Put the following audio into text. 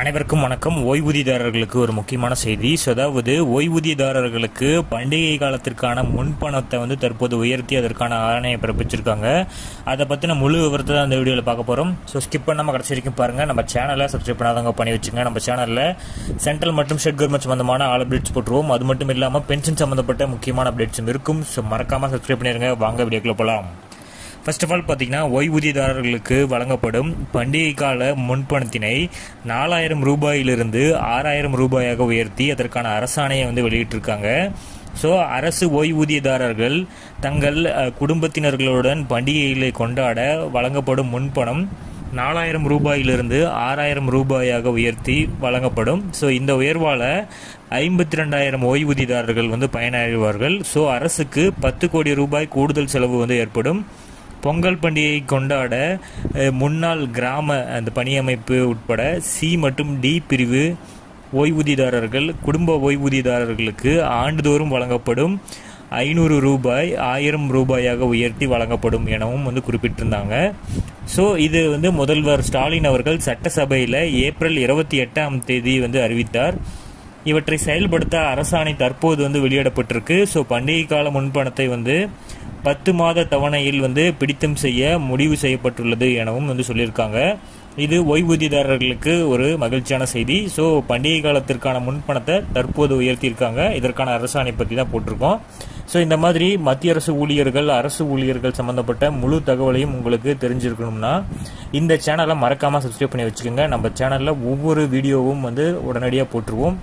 அனைவருக்கும் வணக்கம். ஓய்வூதியதாரர்களுக்கு ஒரு முக்கியமான செய்தி. அதாவது ஓய்வூதியதாரர்களுக்கு பண்டிகை காலத்திற்கான முன்பணத்தை தற்போது உயர்த்தி அதற்கான ஆணையை பிறப்பிச்சிருக்காங்க. அதை பற்றின முழு விவரத்தை தான் அந்த வீடியோவில் பார்க்க போகிறோம். ஸோ ஸ்கிப் பண்ணாமல் கடைசி வரைக்கும் பாருங்கள். நம்ம சேனலை சப்ஸ்கிரைப் பண்ணாதவங்க பண்ணி வச்சுங்க. நம்ம சேனலில் சென்ட்ரல் மற்றும் ஸ்டேட் கவர்மெண்ட் சம்பந்தமான ஆல் அப்டேட்ஸ் போட்டுருவோம். அது மட்டும் இல்லாமல் பென்ஷன் சம்மந்தப்பட்ட முக்கியமான அப்டேட்ஸும் இருக்கும். ஸோ மறக்காமல் சப்ஸ்கிரைப் பண்ணிடுங்க. வாங்க வீடியோக்குள்ள போகலாம். ஃபர்ஸ்ட் ஆஃப் ஆல் பார்த்தீங்கன்னா, ஓய்வூதியதாரர்களுக்கு வழங்கப்படும் பண்டிகை கால முன்பணத்தினை 4000 ரூபாயிலிருந்து 6000 ரூபாயாக உயர்த்தி அதற்கான அரசாணையை வெளியிட்டிருக்காங்க. ஸோ அரசு ஓய்வூதியதாரர்கள் தங்கள் குடும்பத்தினர்களுடன் பண்டிகைகளை கொண்டாட வழங்கப்படும் முன்பணம் 4000 ரூபாயிலிருந்து 6000 ரூபாயாக உயர்த்தி வழங்கப்படும். ஸோ இந்த உயர்வால் 52,000 ஓய்வூதியதாரர்கள் பயனடைவார்கள். ஸோ அரசுக்கு 10 கோடி ரூபாய் கூடுதல் செலவு ஏற்படும். பொங்கல் பண்டிகையை கொண்டாட முன்னாள் கிராம அந்த பணியமைப்பு உட்பட சி மற்றும் டி பிரிவு ஓய்வூதியதாரர்கள் குடும்ப ஓய்வூதியதாரர்களுக்கு ஆண்டுதோறும் வழங்கப்படும் 500 ரூபாய் 1000 ரூபாயாக உயர்த்தி வழங்கப்படும் எனவும் குறிப்பிட்டிருந்தாங்க. ஸோ இது முதல்வர் ஸ்டாலின் அவர்கள் சட்டசபையில் ஏப்ரல் 28ஆம் தேதி அறிவித்தார். இவற்றை செயல்படுத்த அரசாணை தற்போது வெளியிடப்பட்டிருக்கு. ஸோ பண்டிகை கால முன்பணத்தை 10 மாத தவணையில் பிடித்தம் செய்ய முடிவு செய்யப்பட்டுள்ளது எனவும் சொல்லியிருக்காங்க. இது ஓய்வூதியதாரர்களுக்கு ஒரு மகிழ்ச்சியான செய்தி. ஸோ பண்டிகை காலத்திற்கான முன்பணத்தை தற்போது உயர்த்தியிருக்காங்க. இதற்கான அரசாணை பற்றி தான் போட்டிருக்கோம். ஸோ இந்த மாதிரி மத்திய அரசு ஊழியர்கள், அரசு ஊழியர்கள் சம்பந்தப்பட்ட முழு தகவலையும் உங்களுக்கு தெரிஞ்சிருக்கணும்னா இந்த சேனலை மறக்காமல் சப்ஸ்கிரைப் பண்ணி வச்சுக்கோங்க. நம்ம சேனலில் ஒவ்வொரு வீடியோவும் உடனடியாக போட்டுருவோம்.